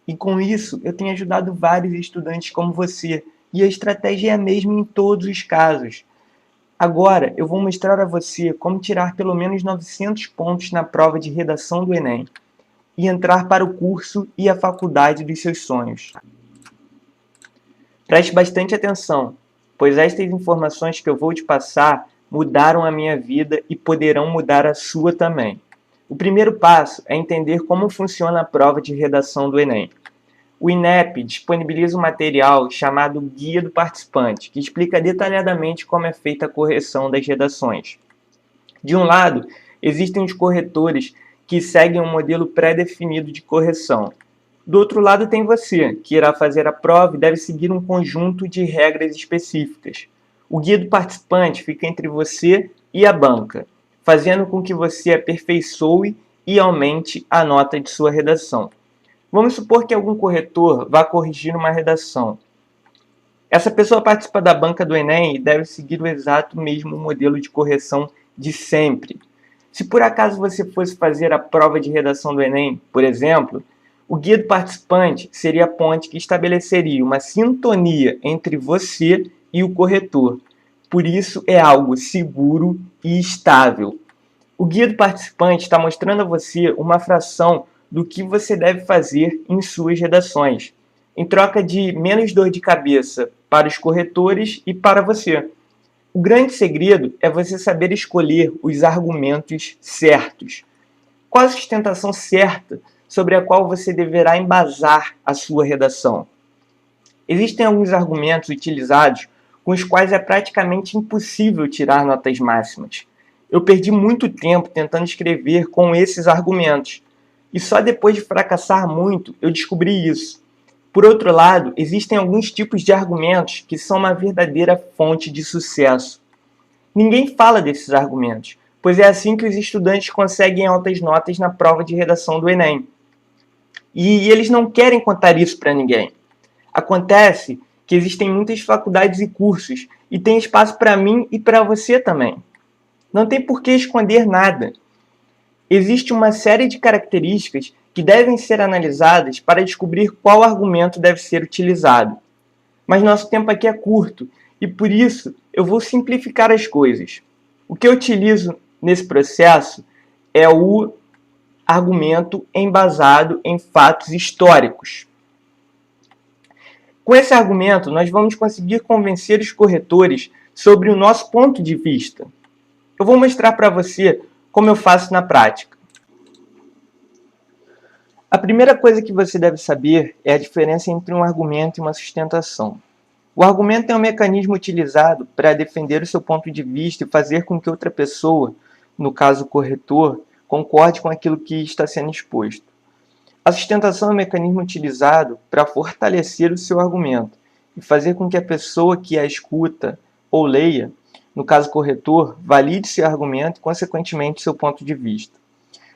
E com isso, eu tenho ajudado vários estudantes como você. E a estratégia é a mesma em todos os casos. Agora, eu vou mostrar a você como tirar pelo menos 900 pontos na prova de redação do Enem e entrar para o curso e a faculdade dos seus sonhos. Preste bastante atenção, pois estas informações que eu vou te passar mudaram a minha vida e poderão mudar a sua também. O primeiro passo é entender como funciona a prova de redação do Enem. O INEP disponibiliza um material chamado Guia do Participante, que explica detalhadamente como é feita a correção das redações. De um lado, existem os corretores que seguem um modelo pré-definido de correção. Do outro lado tem você, que irá fazer a prova e deve seguir um conjunto de regras específicas. O guia do participante fica entre você e a banca, fazendo com que você aperfeiçoe e aumente a nota de sua redação. Vamos supor que algum corretor vá corrigir uma redação. Essa pessoa participa da banca do Enem e deve seguir o exato mesmo modelo de correção de sempre. Se por acaso você fosse fazer a prova de redação do Enem, por exemplo, o guia do participante seria a ponte que estabeleceria uma sintonia entre você e o corretor. Por isso é algo seguro e estável. O guia do participante está mostrando a você uma fração do que você deve fazer em suas redações, em troca de menos dor de cabeça para os corretores e para você. O grande segredo é você saber escolher os argumentos certos. Qual a sustentação certa sobre a qual você deverá embasar a sua redação? Existem alguns argumentos utilizados com os quais é praticamente impossível tirar notas máximas. Eu perdi muito tempo tentando escrever com esses argumentos, e só depois de fracassar muito eu descobri isso. Por outro lado, existem alguns tipos de argumentos que são uma verdadeira fonte de sucesso. Ninguém fala desses argumentos, pois é assim que os estudantes conseguem altas notas na prova de redação do Enem. E eles não querem contar isso para ninguém. Acontece que existem muitas faculdades e cursos, e tem espaço para mim e para você também. Não tem por que esconder nada. Existe uma série de características que devem ser analisadas para descobrir qual argumento deve ser utilizado. Mas nosso tempo aqui é curto e por isso eu vou simplificar as coisas. O que eu utilizo nesse processo é o argumento embasado em fatos históricos. Com esse argumento, nós vamos conseguir convencer os corretores sobre o nosso ponto de vista. Eu vou mostrar para você como eu faço na prática. A primeira coisa que você deve saber é a diferença entre um argumento e uma sustentação. O argumento é um mecanismo utilizado para defender o seu ponto de vista e fazer com que outra pessoa, no caso o corretor, concorde com aquilo que está sendo exposto. A sustentação é um mecanismo utilizado para fortalecer o seu argumento e fazer com que a pessoa que a escuta ou leia, no caso corretor, valide seu argumento e, consequentemente, seu ponto de vista.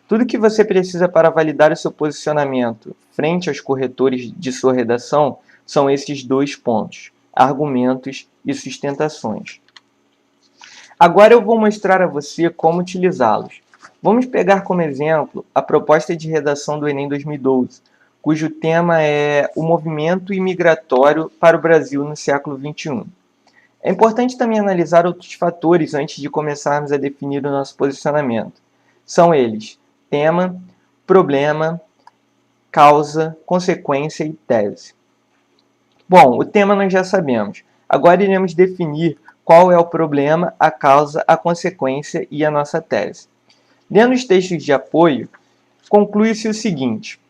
Tudo que você precisa para validar o seu posicionamento frente aos corretores de sua redação são esses dois pontos, argumentos e sustentações. Agora eu vou mostrar a você como utilizá-los. Vamos pegar como exemplo a proposta de redação do Enem 2012, cujo tema é o movimento imigratório para o Brasil no século XXI. É importante também analisar outros fatores antes de começarmos a definir o nosso posicionamento. São eles: tema, problema, causa, consequência e tese. Bom, o tema nós já sabemos. Agora iremos definir qual é o problema, a causa, a consequência e a nossa tese. Lendo os textos de apoio, conclui-se o seguinte: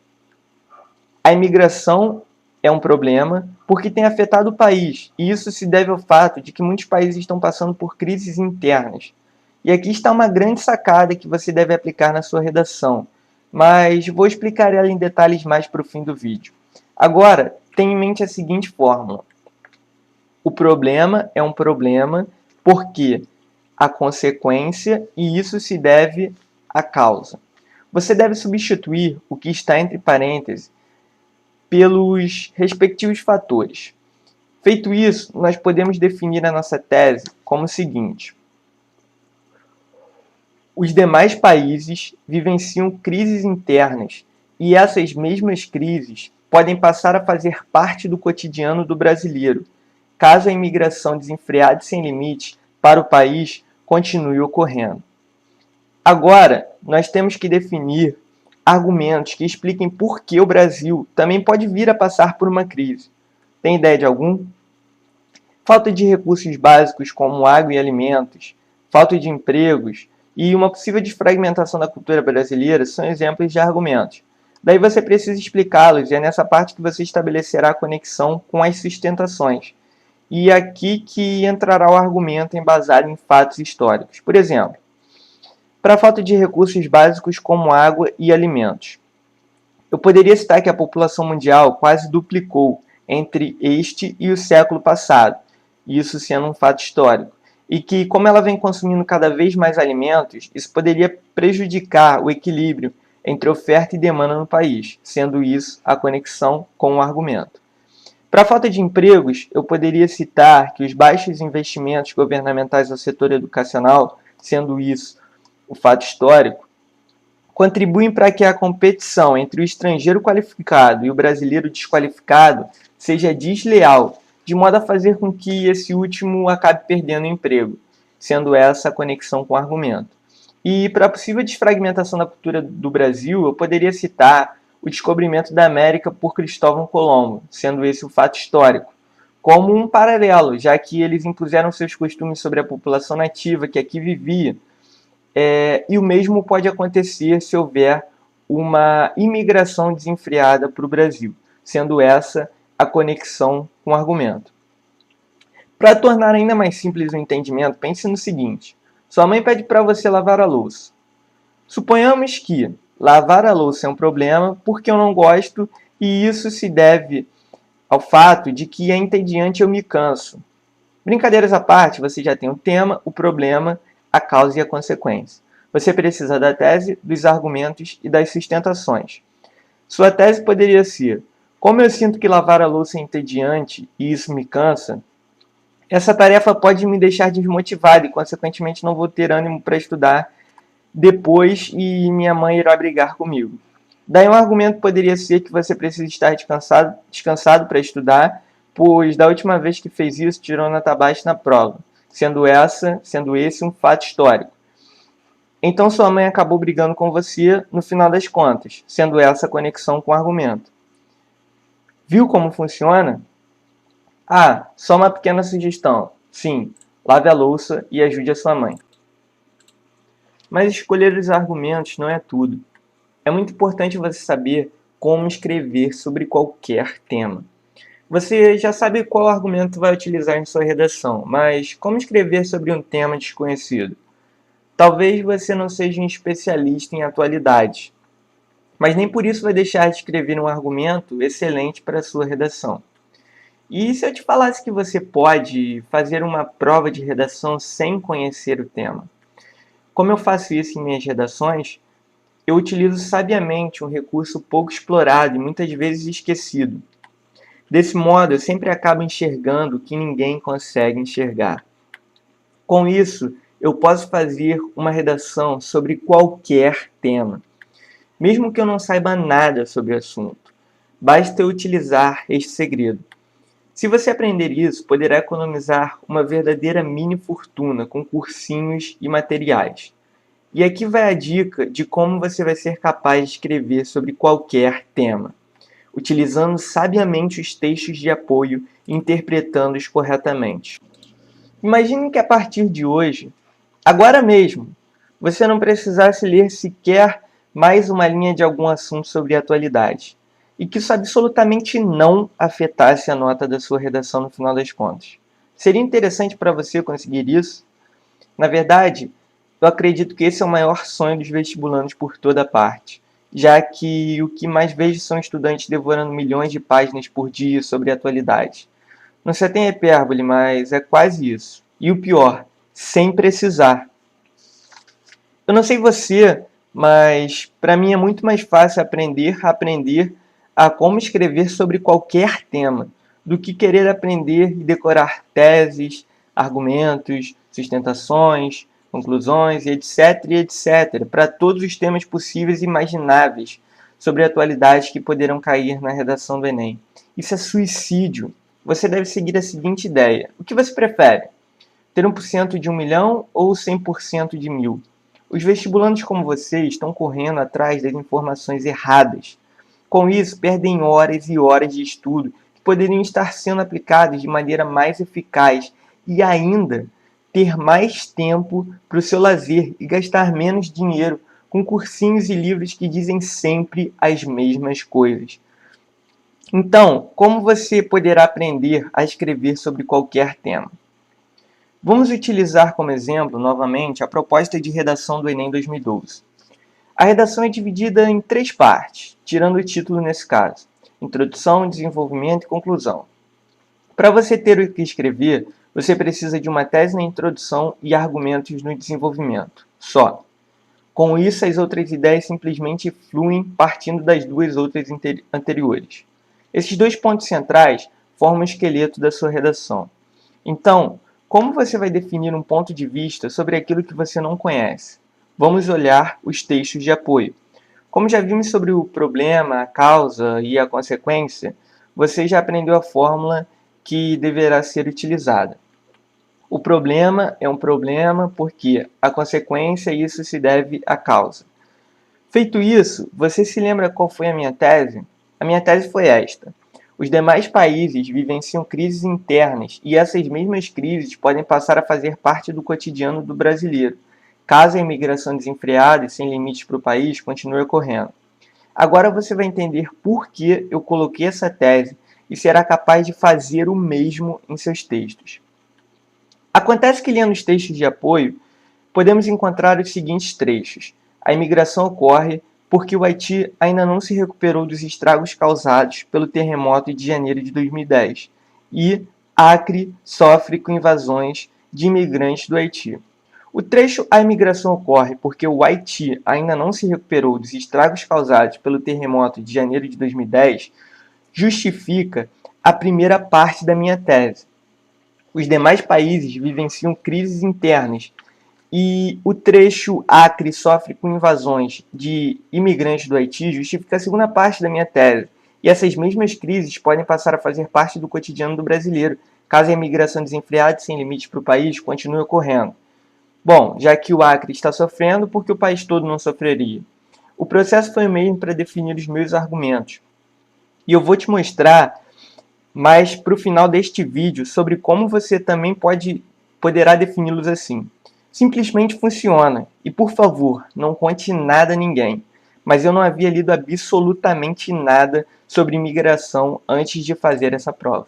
a imigração é um problema porque tem afetado o país, e isso se deve ao fato de que muitos países estão passando por crises internas. E aqui está uma grande sacada que você deve aplicar na sua redação, mas vou explicar ela em detalhes mais para o fim do vídeo. Agora, tenha em mente a seguinte fórmula: o problema é um problema porque a consequência, e isso se deve à causa. Você deve substituir o que está entre parênteses pelos respectivos fatores. Feito isso, nós podemos definir a nossa tese como o seguinte: os demais países vivenciam crises internas e essas mesmas crises podem passar a fazer parte do cotidiano do brasileiro, caso a imigração desenfreada e sem limite para o país continue ocorrendo. Agora, nós temos que definir argumentos que expliquem por que o Brasil também pode vir a passar por uma crise. Tem ideia de algum? Falta de recursos básicos como água e alimentos, falta de empregos e uma possível desfragmentação da cultura brasileira são exemplos de argumentos. Daí você precisa explicá-los e é nessa parte que você estabelecerá a conexão com as sustentações. E é aqui que entrará o argumento embasado em fatos históricos. Por exemplo, para a falta de recursos básicos como água e alimentos. Eu poderia citar que a população mundial quase duplicou entre este e o século passado, isso sendo um fato histórico, e que, como ela vem consumindo cada vez mais alimentos, isso poderia prejudicar o equilíbrio entre oferta e demanda no país, sendo isso a conexão com o argumento. Para a falta de empregos, eu poderia citar que os baixos investimentos governamentais ao setor educacional, sendo isso o fato histórico, contribuem para que a competição entre o estrangeiro qualificado e o brasileiro desqualificado seja desleal, de modo a fazer com que esse último acabe perdendo o emprego, sendo essa a conexão com o argumento. E para a possível desfragmentação da cultura do Brasil, eu poderia citar o descobrimento da América por Cristóvão Colombo, sendo esse o fato histórico, como um paralelo, já que eles impuseram seus costumes sobre a população nativa que aqui vivia, e o mesmo pode acontecer se houver uma imigração desenfreada para o Brasil, sendo essa a conexão com o argumento. Para tornar ainda mais simples o entendimento, pense no seguinte: sua mãe pede para você lavar a louça. Suponhamos que lavar a louça é um problema porque eu não gosto e isso se deve ao fato de que é entediante e eu me canso. Brincadeiras à parte, você já tem o tema, o problema, a causa e a consequência. Você precisa da tese, dos argumentos e das sustentações. Sua tese poderia ser: como eu sinto que lavar a louça é entediante e isso me cansa, essa tarefa pode me deixar desmotivado e, consequentemente, não vou ter ânimo para estudar depois e minha mãe irá brigar comigo. Daí um argumento poderia ser que você precisa estar descansado para estudar, pois da última vez que fez isso tirou nota baixa na prova, sendo esse um fato histórico. Então sua mãe acabou brigando com você no final das contas, sendo essa a conexão com o argumento. Viu como funciona? Ah, só uma pequena sugestão. Sim, lave a louça e ajude a sua mãe. Mas escolher os argumentos não é tudo. É muito importante você saber como escrever sobre qualquer tema. Você já sabe qual argumento vai utilizar em sua redação, mas como escrever sobre um tema desconhecido? Talvez você não seja um especialista em atualidades, mas nem por isso vai deixar de escrever um argumento excelente para a sua redação. E se eu te falasse que você pode fazer uma prova de redação sem conhecer o tema? Como eu faço isso em minhas redações, eu utilizo sabiamente um recurso pouco explorado e muitas vezes esquecido. Desse modo, eu sempre acabo enxergando o que ninguém consegue enxergar. Com isso, eu posso fazer uma redação sobre qualquer tema, mesmo que eu não saiba nada sobre o assunto. Basta eu utilizar este segredo. Se você aprender isso, poderá economizar uma verdadeira mini fortuna com cursinhos e materiais. E aqui vai a dica de como você vai ser capaz de escrever sobre qualquer tema, utilizando sabiamente os textos de apoio e interpretando-os corretamente. Imagine que a partir de hoje, agora mesmo, você não precisasse ler sequer mais uma linha de algum assunto sobre atualidade, e que isso absolutamente não afetasse a nota da sua redação no final das contas. Seria interessante para você conseguir isso? Na verdade, eu acredito que esse é o maior sonho dos vestibulandos por toda parte, já que o que mais vejo são estudantes devorando milhões de páginas por dia sobre atualidade. Não se tem hipérbole, mas é quase isso. E o pior, sem precisar. Eu não sei você, mas para mim é muito mais fácil aprender a como escrever sobre qualquer tema, do que querer aprender e decorar teses, argumentos, sustentações, conclusões, etc, para todos os temas possíveis e imagináveis sobre atualidades que poderão cair na redação do Enem. Isso é suicídio. Você deve seguir a seguinte ideia. O que você prefere? Ter 1% de 1 milhão ou 100% de 1.000? Os vestibulandos como você estão correndo atrás das informações erradas. Com isso, perdem horas e horas de estudo que poderiam estar sendo aplicadas de maneira mais eficaz e ainda ter mais tempo para o seu lazer e gastar menos dinheiro com cursinhos e livros que dizem sempre as mesmas coisas. Então, como você poderá aprender a escrever sobre qualquer tema? Vamos utilizar como exemplo, novamente, a proposta de redação do Enem 2012. A redação é dividida em 3 partes, tirando o título nesse caso: introdução, desenvolvimento e conclusão. Para você ter o que escrever, você precisa de uma tese na introdução e argumentos no desenvolvimento, só. Com isso, as outras ideias simplesmente fluem partindo das duas outras anteriores. Esses 2 pontos centrais formam o esqueleto da sua redação. Então, como você vai definir um ponto de vista sobre aquilo que você não conhece? Vamos olhar os textos de apoio. Como já vimos sobre o problema, a causa e a consequência, você já aprendeu a fórmula que deverá ser utilizada. O problema é um problema porque a consequência, isso se deve à causa. Feito isso, você se lembra qual foi a minha tese? A minha tese foi esta. Os demais países vivenciam crises internas e essas mesmas crises podem passar a fazer parte do cotidiano do brasileiro, caso a imigração desenfreada e sem limites para o país continue ocorrendo. Agora você vai entender por que eu coloquei essa tese e será capaz de fazer o mesmo em seus textos. Acontece que, lendo os textos de apoio, podemos encontrar os seguintes trechos. A imigração ocorre porque o Haiti ainda não se recuperou dos estragos causados pelo terremoto de janeiro de 2010 e Acre sofre com invasões de imigrantes do Haiti. O trecho A imigração ocorre porque o Haiti ainda não se recuperou dos estragos causados pelo terremoto de janeiro de 2010 justifica a primeira parte da minha tese. Os demais países vivenciam crises internas e o trecho Acre sofre com invasões de imigrantes do Haiti justifica a segunda parte da minha tese. E essas mesmas crises podem passar a fazer parte do cotidiano do brasileiro, caso a imigração desenfreada e sem limites para o país continue ocorrendo. Bom, já que o Acre está sofrendo, por que o país todo não sofreria? O processo foi o mesmo para definir os meus argumentos. E eu vou te mostrar mais para o final deste vídeo sobre como você também poderá defini-los assim. Simplesmente funciona. E por favor, não conte nada a ninguém. Mas eu não havia lido absolutamente nada sobre imigração antes de fazer essa prova.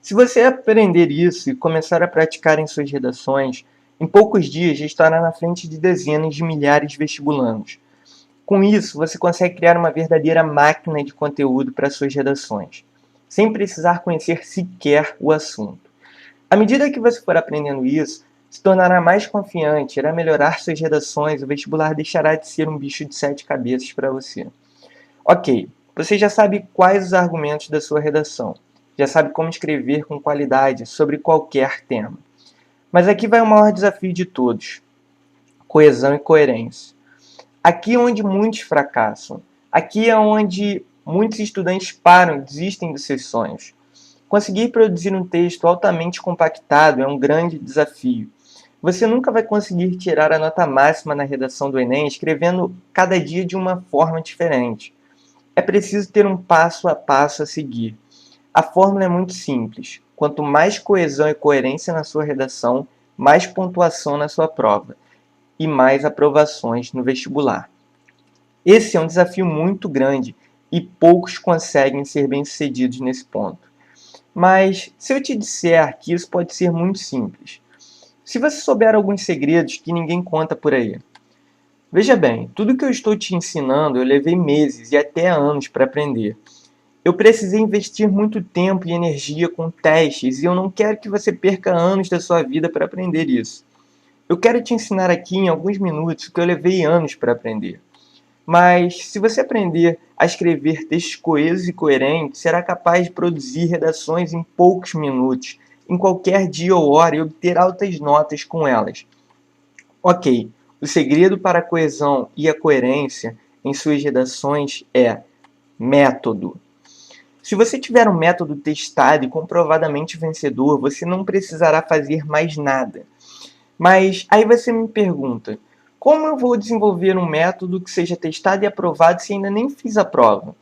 Se você aprender isso e começar a praticar em suas redações, em poucos dias já estará na frente de dezenas de milhares de vestibulandos. Com isso, você consegue criar uma verdadeira máquina de conteúdo para suas redações, sem precisar conhecer sequer o assunto. À medida que você for aprendendo isso, se tornará mais confiante, irá melhorar suas redações, o vestibular deixará de ser um bicho de 7 cabeças para você. Ok, você já sabe quais os argumentos da sua redação, já sabe como escrever com qualidade sobre qualquer tema. Mas aqui vai o maior desafio de todos: coesão e coerência. Aqui é onde muitos fracassam. Aqui é onde muitos estudantes param e desistem dos seus sonhos. Conseguir produzir um texto altamente compactado é um grande desafio. Você nunca vai conseguir tirar a nota máxima na redação do Enem escrevendo cada dia de uma forma diferente. É preciso ter um passo a passo a seguir. A fórmula é muito simples. Quanto mais coesão e coerência na sua redação, mais pontuação na sua prova e mais aprovações no vestibular. Esse é um desafio muito grande e poucos conseguem ser bem-sucedidos nesse ponto. Mas se eu te disser que isso pode ser muito simples, se você souber alguns segredos que ninguém conta por aí. Veja bem, tudo que eu estou te ensinando eu levei meses e até anos para aprender. Eu precisei investir muito tempo e energia com testes e eu não quero que você perca anos da sua vida para aprender isso. Eu quero te ensinar aqui em alguns minutos o que eu levei anos para aprender. Mas se você aprender a escrever textos coesos e coerentes, será capaz de produzir redações em poucos minutos, em qualquer dia ou hora e obter altas notas com elas. Ok, o segredo para a coesão e a coerência em suas redações é método. Se você tiver um método testado e comprovadamente vencedor, você não precisará fazer mais nada. Mas aí você me pergunta, como eu vou desenvolver um método que seja testado e aprovado se ainda nem fiz a prova?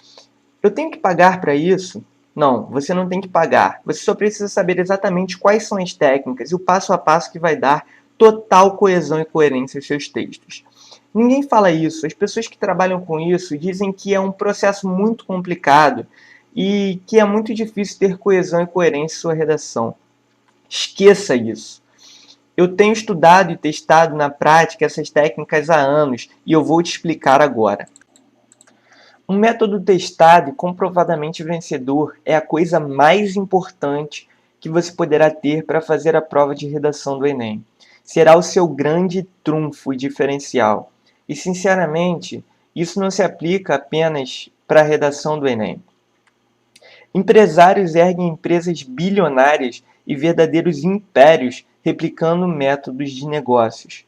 Eu tenho que pagar para isso? Não, você não tem que pagar. Você só precisa saber exatamente quais são as técnicas e o passo a passo que vai dar total coesão e coerência aos seus textos. Ninguém fala isso. As pessoas que trabalham com isso dizem que é um processo muito complicado e que é muito difícil ter coesão e coerência em sua redação. Esqueça isso. Eu tenho estudado e testado na prática essas técnicas há anos e eu vou te explicar agora. Um método testado e comprovadamente vencedor é a coisa mais importante que você poderá ter para fazer a prova de redação do Enem. Será o seu grande trunfo e diferencial. E, sinceramente, isso não se aplica apenas para a redação do Enem. Empresários erguem empresas bilionárias e verdadeiros impérios replicando métodos de negócios.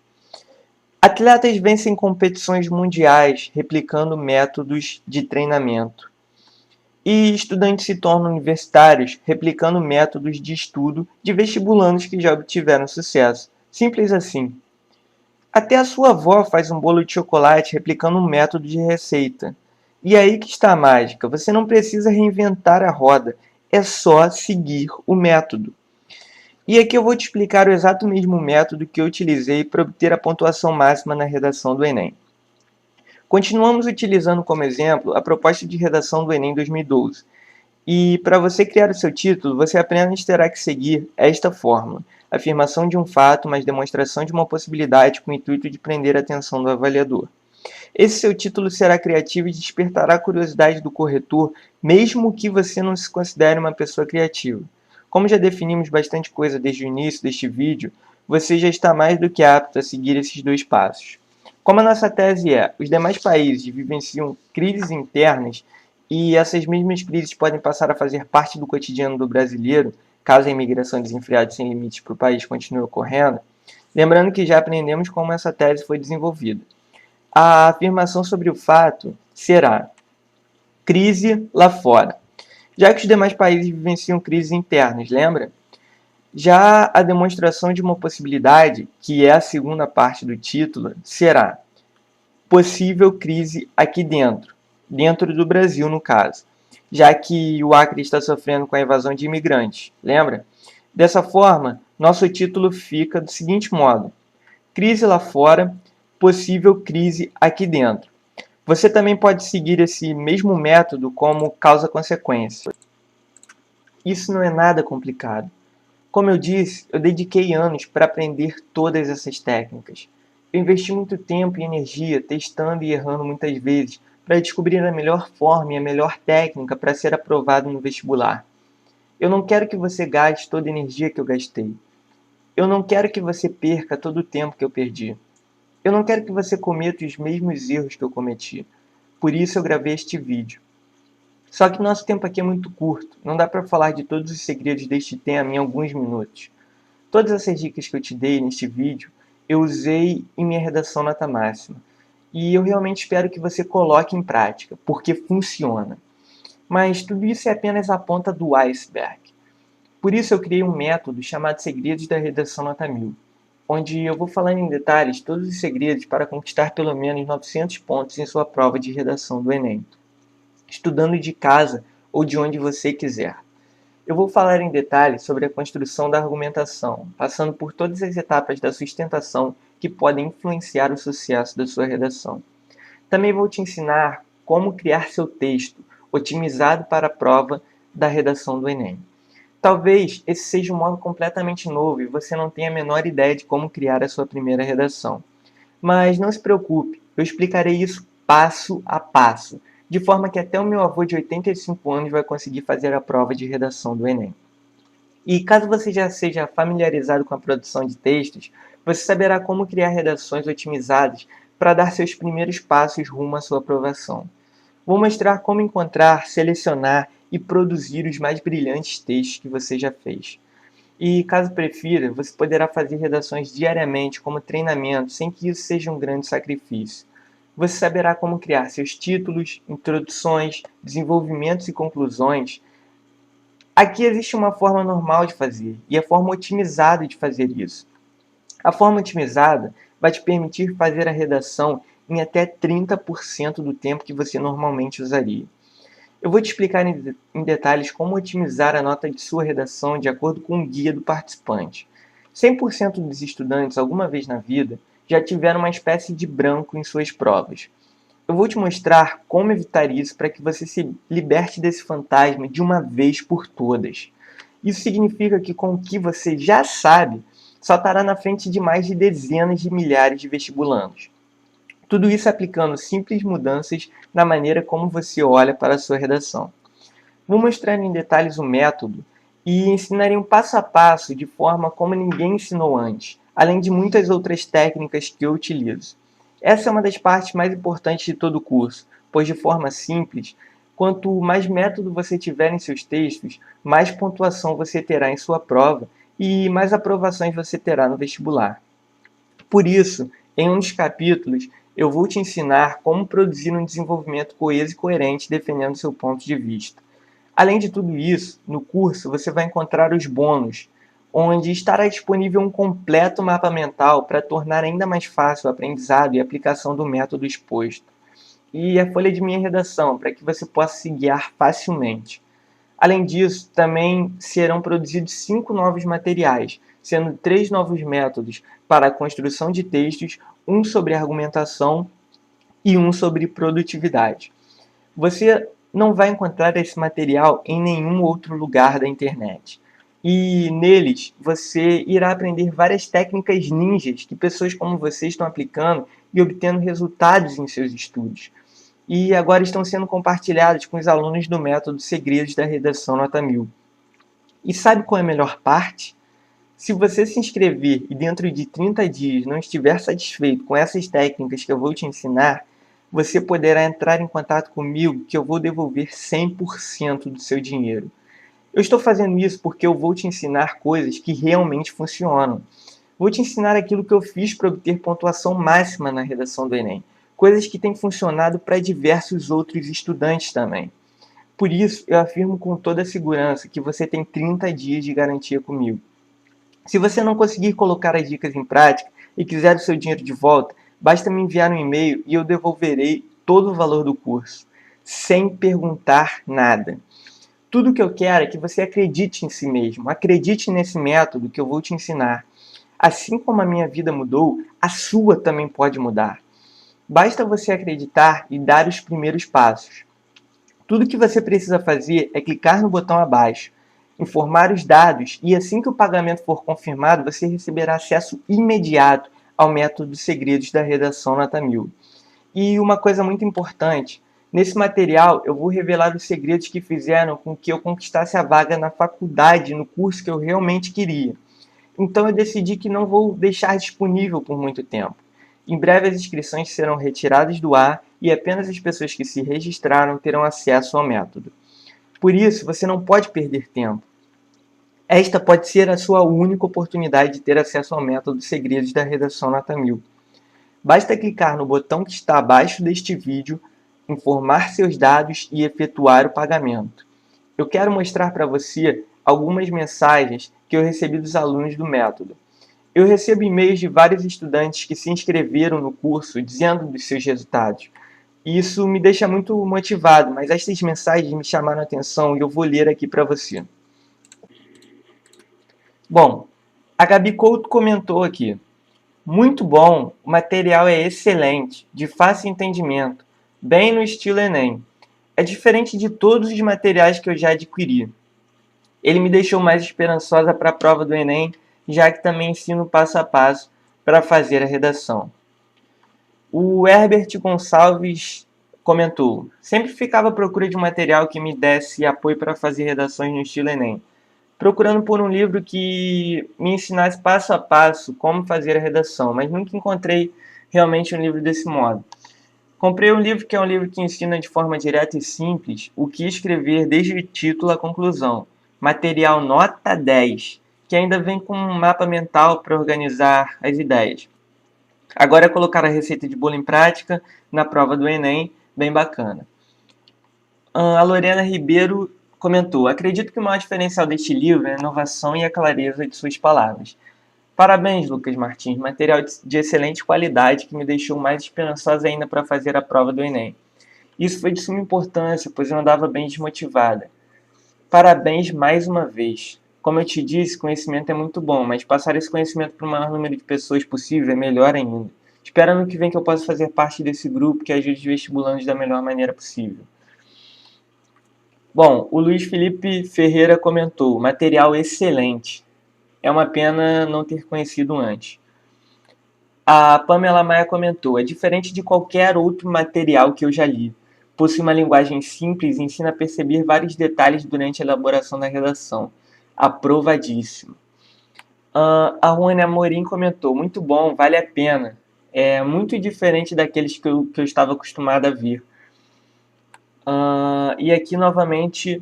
Atletas vencem competições mundiais replicando métodos de treinamento. E estudantes se tornam universitários replicando métodos de estudo de vestibulandos que já obtiveram sucesso. Simples assim. Até a sua avó faz um bolo de chocolate replicando um método de receita. E é aí que está a mágica. Você não precisa reinventar a roda. É só seguir o método. E aqui eu vou te explicar o exato mesmo método que eu utilizei para obter a pontuação máxima na redação do Enem. Continuamos utilizando como exemplo a proposta de redação do Enem 2012. E para você criar o seu título, você apenas terá que seguir esta fórmula: afirmação de um fato, mais demonstração de uma possibilidade com o intuito de prender a atenção do avaliador. Esse seu título será criativo e despertará a curiosidade do corretor, mesmo que você não se considere uma pessoa criativa. Como já definimos bastante coisa desde o início deste vídeo, você já está mais do que apto a seguir esses dois passos. Como a nossa tese é, os demais países vivenciam crises internas e essas mesmas crises podem passar a fazer parte do cotidiano do brasileiro, caso a imigração desenfreada sem limites para o país continue ocorrendo, lembrando que já aprendemos como essa tese foi desenvolvida. A afirmação sobre o fato será: crise lá fora. Já que os demais países vivenciam crises internas, lembra? Já a demonstração de uma possibilidade, que é a segunda parte do título, será: possível crise aqui dentro do Brasil no caso, já que o Acre está sofrendo com a invasão de imigrantes, lembra? Dessa forma, nosso título fica do seguinte modo: crise lá fora, possível crise aqui dentro. Você também pode seguir esse mesmo método como causa-consequência. Isso não é nada complicado. Como eu disse, eu dediquei anos para aprender todas essas técnicas. Eu investi muito tempo e energia testando e errando muitas vezes para descobrir a melhor forma e a melhor técnica para ser aprovado no vestibular. Eu não quero que você gaste toda a energia que eu gastei. Eu não quero que você perca todo o tempo que eu perdi. Eu não quero que você cometa os mesmos erros que eu cometi. Por isso eu gravei este vídeo. Só que nosso tempo aqui é muito curto, não dá para falar de todos os segredos deste tema em alguns minutos. Todas essas dicas que eu te dei neste vídeo, eu usei em minha redação nota máxima. E eu realmente espero que você coloque em prática, porque funciona. Mas tudo isso é apenas a ponta do iceberg. Por isso eu criei um método chamado Segredos da Redação Nota 1000, onde eu vou falar em detalhes todos os segredos para conquistar pelo menos 900 pontos em sua prova de redação do Enem, estudando de casa ou de onde você quiser. Eu vou falar em detalhes sobre a construção da argumentação, passando por todas as etapas da sustentação que podem influenciar o sucesso da sua redação. Também vou te ensinar como criar seu texto, otimizado para a prova da redação do Enem. Talvez esse seja um modo completamente novo e você não tenha a menor ideia de como criar a sua primeira redação. Mas não se preocupe, eu explicarei isso passo a passo, de forma que até o meu avô de 85 anos vai conseguir fazer a prova de redação do Enem. E caso você já seja familiarizado com a produção de textos, você saberá como criar redações otimizadas para dar seus primeiros passos rumo à sua aprovação. Vou mostrar como encontrar, selecionar e produzir os mais brilhantes textos que você já fez. E caso prefira, você poderá fazer redações diariamente como treinamento, sem que isso seja um grande sacrifício. Você saberá como criar seus títulos, introduções, desenvolvimentos e conclusões. Aqui existe uma forma normal de fazer e a forma otimizada de fazer isso. A forma otimizada vai te permitir fazer a redação em até 30% do tempo que você normalmente usaria. Eu vou te explicar em detalhes como otimizar a nota de sua redação de acordo com o guia do participante. 100% dos estudantes, alguma vez na vida, já tiveram uma espécie de branco em suas provas. Eu vou te mostrar como evitar isso para que você se liberte desse fantasma de uma vez por todas. Isso significa que com o que você já sabe, só estará na frente de mais de dezenas de milhares de vestibulandos. Tudo isso aplicando simples mudanças na maneira como você olha para a sua redação. Vou mostrar em detalhes o método e ensinarei um passo a passo de forma como ninguém ensinou antes, além de muitas outras técnicas que eu utilizo. Essa é uma das partes mais importantes de todo o curso, pois de forma simples, quanto mais método você tiver em seus textos, mais pontuação você terá em sua prova e mais aprovações você terá no vestibular. Por isso, em um dos capítulos, eu vou te ensinar como produzir um desenvolvimento coeso e coerente defendendo seu ponto de vista. Além de tudo isso, no curso você vai encontrar os bônus, onde estará disponível um completo mapa mental para tornar ainda mais fácil o aprendizado e aplicação do método exposto. E a folha de minha redação, para que você possa se guiar facilmente. Além disso, também serão produzidos 5 novos materiais, sendo 3 novos métodos para a construção de textos, um sobre argumentação e um sobre produtividade. Você não vai encontrar esse material em nenhum outro lugar da internet. E neles você irá aprender várias técnicas ninjas que pessoas como você estão aplicando e obtendo resultados em seus estudos. E agora estão sendo compartilhados com os alunos do método Segredos da Redação Nota 1000. E sabe qual é a melhor parte? Se você se inscrever e dentro de 30 dias não estiver satisfeito com essas técnicas que eu vou te ensinar, você poderá entrar em contato comigo que eu vou devolver 100% do seu dinheiro. Eu estou fazendo isso porque eu vou te ensinar coisas que realmente funcionam. Vou te ensinar aquilo que eu fiz para obter pontuação máxima na redação do Enem. Coisas que têm funcionado para diversos outros estudantes também. Por isso, eu afirmo com toda a segurança que você tem 30 dias de garantia comigo. Se você não conseguir colocar as dicas em prática e quiser o seu dinheiro de volta, basta me enviar um e-mail e eu devolverei todo o valor do curso, sem perguntar nada. Tudo que eu quero é que você acredite em si mesmo, acredite nesse método que eu vou te ensinar. Assim como a minha vida mudou, a sua também pode mudar. Basta você acreditar e dar os primeiros passos. Tudo que você precisa fazer é clicar no botão abaixo, informar os dados e assim que o pagamento for confirmado, você receberá acesso imediato ao método Segredos da Redação Nota 1000. E uma coisa muito importante, nesse material eu vou revelar os segredos que fizeram com que eu conquistasse a vaga na faculdade, no curso que eu realmente queria. Então eu decidi que não vou deixar disponível por muito tempo. Em breve as inscrições serão retiradas do ar e apenas as pessoas que se registraram terão acesso ao método. Por isso, você não pode perder tempo. Esta pode ser a sua única oportunidade de ter acesso ao método Segredos da Redação Nota 1000. Basta clicar no botão que está abaixo deste vídeo, informar seus dados e efetuar o pagamento. Eu quero mostrar para você algumas mensagens que eu recebi dos alunos do método. Eu recebo e-mails de vários estudantes que se inscreveram no curso dizendo dos seus resultados. Isso me deixa muito motivado, mas estas mensagens me chamaram a atenção e eu vou ler aqui para você. Bom, a Gabi Couto comentou aqui. Muito bom, o material é excelente, de fácil entendimento, bem no estilo Enem. É diferente de todos os materiais que eu já adquiri. Ele me deixou mais esperançosa para a prova do Enem, já que também ensino passo a passo para fazer a redação. O Herbert Gonçalves comentou: sempre ficava à procura de um material que me desse apoio para fazer redações no estilo Enem, procurando por um livro que me ensinasse passo a passo como fazer a redação, mas nunca encontrei realmente um livro desse modo. Comprei um livro que é um livro que ensina de forma direta e simples o que escrever desde o título à conclusão. Material nota 10, que ainda vem com um mapa mental para organizar as ideias. Agora é colocar a receita de bolo em prática na prova do Enem, bem bacana. A Lorena Ribeiro comentou: acredito que o maior diferencial deste livro é a inovação e a clareza de suas palavras. Parabéns, Lucas Martins, material de excelente qualidade que me deixou mais esperançosa ainda para fazer a prova do Enem. Isso foi de suma importância, pois eu andava bem desmotivada. Parabéns mais uma vez. Como eu te disse, conhecimento é muito bom, mas passar esse conhecimento para o maior número de pessoas possível é melhor ainda. Espero ano que vem que eu possa fazer parte desse grupo que ajude os vestibulandos da melhor maneira possível. Bom, o Luiz Felipe Ferreira comentou: material excelente. É uma pena não ter conhecido antes. A Pamela Maia comentou: é diferente de qualquer outro material que eu já li. Possui uma linguagem simples e ensina a perceber vários detalhes durante a elaboração da redação. Aprovadíssimo. A Rony Amorim comentou: muito bom, vale a pena. É muito diferente daqueles que eu estava acostumada a ver. E aqui novamente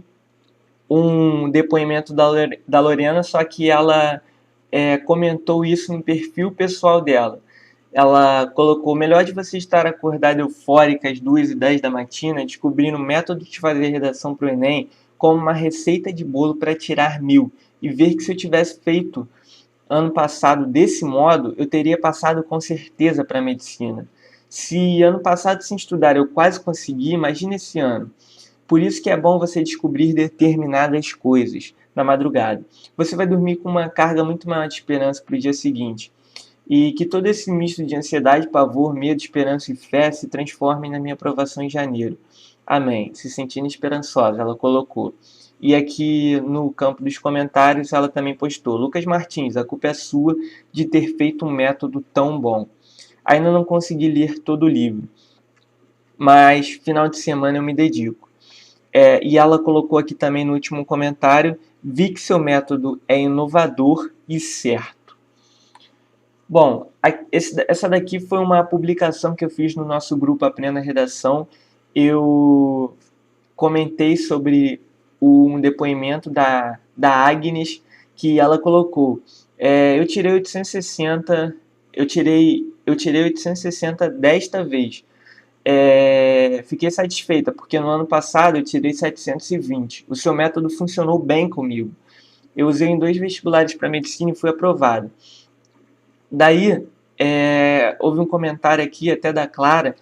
um depoimento da Lorena, só que ela comentou isso no perfil pessoal dela. Ela colocou: melhor de você estar acordada eufórica às 2h10 da matina, descobrindo o método de fazer redação para o Enem como uma receita de bolo para tirar 1000, e ver que se eu tivesse feito ano passado desse modo, eu teria passado com certeza para a medicina. Se ano passado, sem estudar, eu quase consegui, imagine esse ano. Por isso que é bom você descobrir determinadas coisas na madrugada. Você vai dormir com uma carga muito maior de esperança para o dia seguinte. E que todo esse misto de ansiedade, pavor, medo, esperança e fé se transformem na minha aprovação em janeiro. Amém. Se sentindo esperançosa, ela colocou. E aqui no campo dos comentários ela também postou: Lucas Martins, a culpa é sua de ter feito um método tão bom. Ainda não consegui ler todo o livro, mas final de semana eu me dedico. E ela colocou aqui também no último comentário: vi que seu método é inovador e certo. Bom, essa daqui foi uma publicação que eu fiz no nosso grupo Aprenda Redação. Eu comentei sobre um depoimento da Agnes, que ela colocou: eu tirei 860, eu tirei 860 desta vez. Fiquei satisfeita, porque no ano passado eu tirei 720. O seu método funcionou bem comigo. Eu usei em 2 vestibulares para medicina e fui aprovado. Daí, houve um comentário aqui até da Clara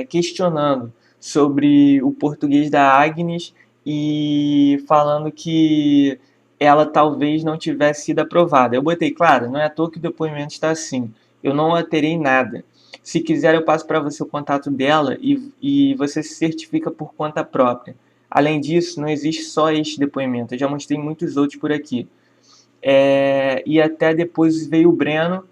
questionando sobre o português da Agnes e falando que ela talvez não tivesse sido aprovada. Eu botei: claro, não é à toa que o depoimento está assim. Eu não alterei nada. Se quiser, eu passo para você o contato dela e você se certifica por conta própria. Além disso, não existe só este depoimento. Eu já mostrei muitos outros por aqui. E até depois veio o Breno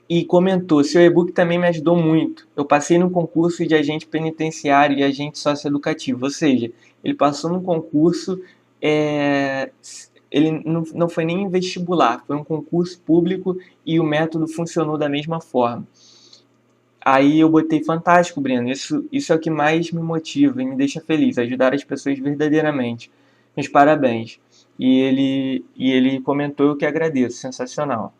e comentou: seu e-book também me ajudou muito. Eu passei no concurso de agente penitenciário e agente socioeducativo. Ou seja, ele passou no concurso, ele não foi nem em vestibular, foi um concurso público e o método funcionou da mesma forma. Aí eu botei: fantástico, Breno, isso é o que mais me motiva e me deixa feliz, ajudar as pessoas verdadeiramente. Meus parabéns. E ele comentou: eu que agradeço, sensacional.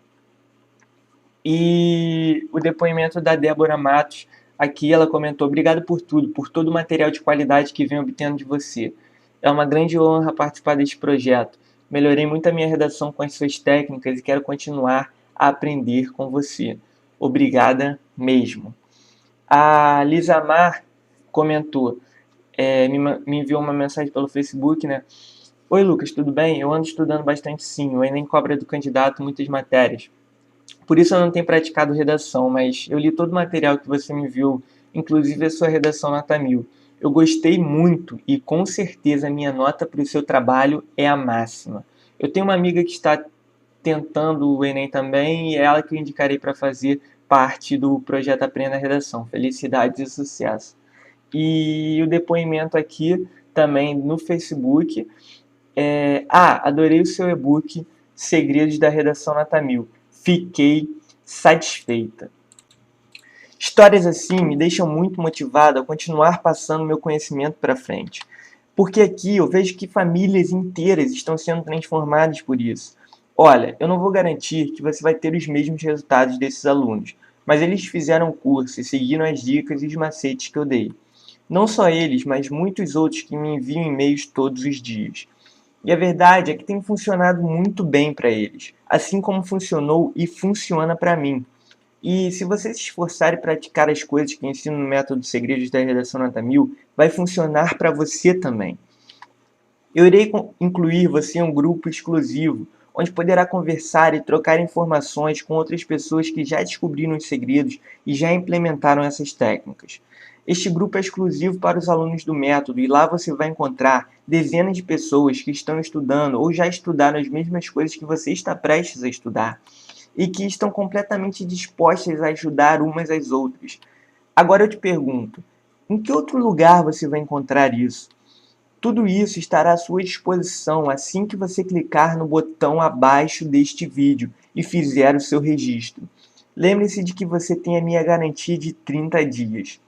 E o depoimento da Débora Matos, aqui ela comentou: obrigado por tudo, por todo o material de qualidade que venho obtendo de você. É uma grande honra participar deste projeto. Melhorei muito a minha redação com as suas técnicas e quero continuar a aprender com você. Obrigada mesmo. A Lisa Mar comentou, me enviou uma mensagem pelo Facebook, né? Oi, Lucas, tudo bem? Eu ando estudando bastante, sim. O Enem cobra do candidato muitas matérias. Por isso eu não tenho praticado redação, mas eu li todo o material que você me enviou, inclusive a sua redação nota 1000. Eu gostei muito e com certeza a minha nota para o seu trabalho é a máxima. Eu tenho uma amiga que está tentando o Enem também e é ela que eu indicarei para fazer parte do projeto Aprenda a Redação. Felicidades e sucesso. E o depoimento aqui também no Facebook. Adorei o seu e-book Segredos da Redação Nota 1000. Fiquei satisfeita. Histórias assim me deixam muito motivada a continuar passando meu conhecimento para frente. Porque aqui eu vejo que famílias inteiras estão sendo transformadas por isso. Olha, eu não vou garantir que você vai ter os mesmos resultados desses alunos, mas eles fizeram o curso e seguiram as dicas e os macetes que eu dei. Não só eles, mas muitos outros que me enviam e-mails todos os dias. E a verdade é que tem funcionado muito bem para eles, assim como funcionou e funciona para mim. E se você se esforçar e praticar as coisas que ensino no método Segredos da Redação Nota 1000, vai funcionar para você também. Eu irei incluir você em um grupo exclusivo, onde poderá conversar e trocar informações com outras pessoas que já descobriram os segredos e já implementaram essas técnicas. Este grupo é exclusivo para os alunos do método e lá você vai encontrar dezenas de pessoas que estão estudando ou já estudaram as mesmas coisas que você está prestes a estudar e que estão completamente dispostas a ajudar umas às outras. Agora eu te pergunto, em que outro lugar você vai encontrar isso? Tudo isso estará à sua disposição assim que você clicar no botão abaixo deste vídeo e fizer o seu registro. Lembre-se de que você tem a minha garantia de 30 dias.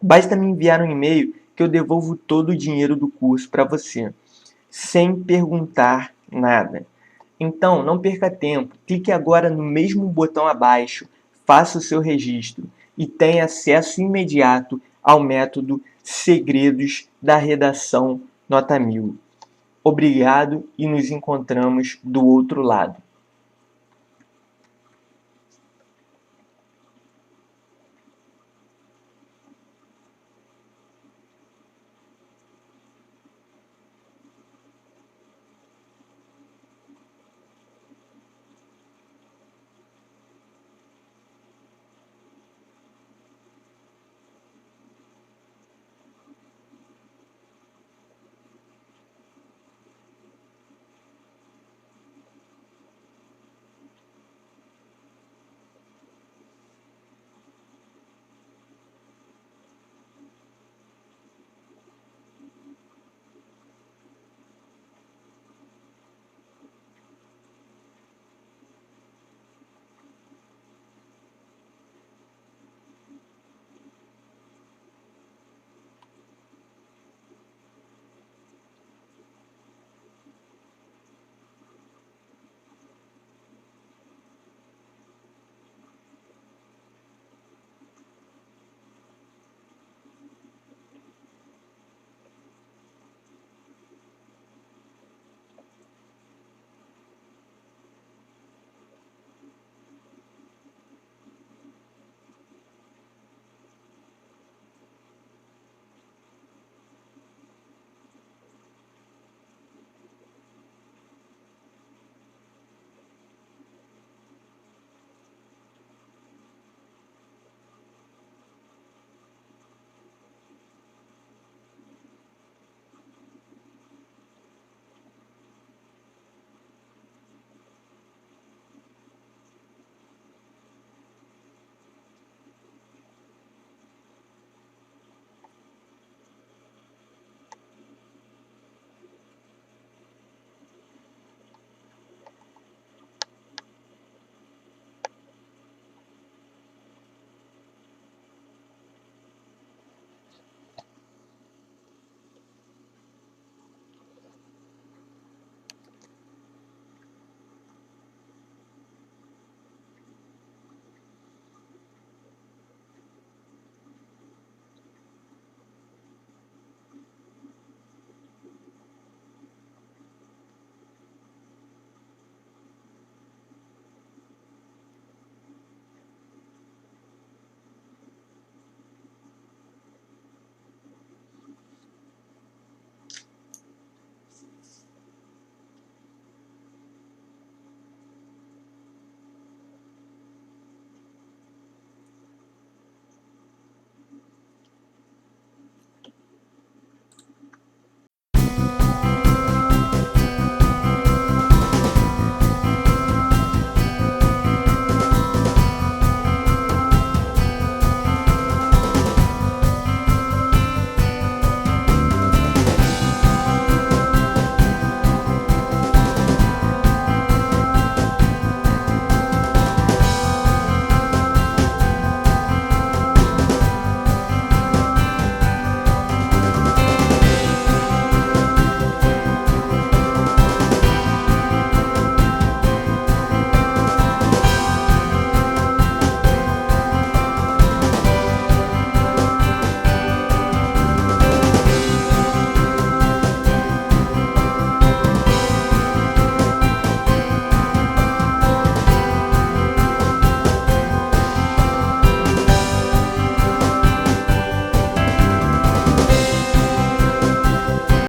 Basta me enviar um e-mail que eu devolvo todo o dinheiro do curso para você, sem perguntar nada. Então, não perca tempo, clique agora no mesmo botão abaixo, faça o seu registro e tenha acesso imediato ao método Segredos da Redação Nota 1000. Obrigado e nos encontramos do outro lado.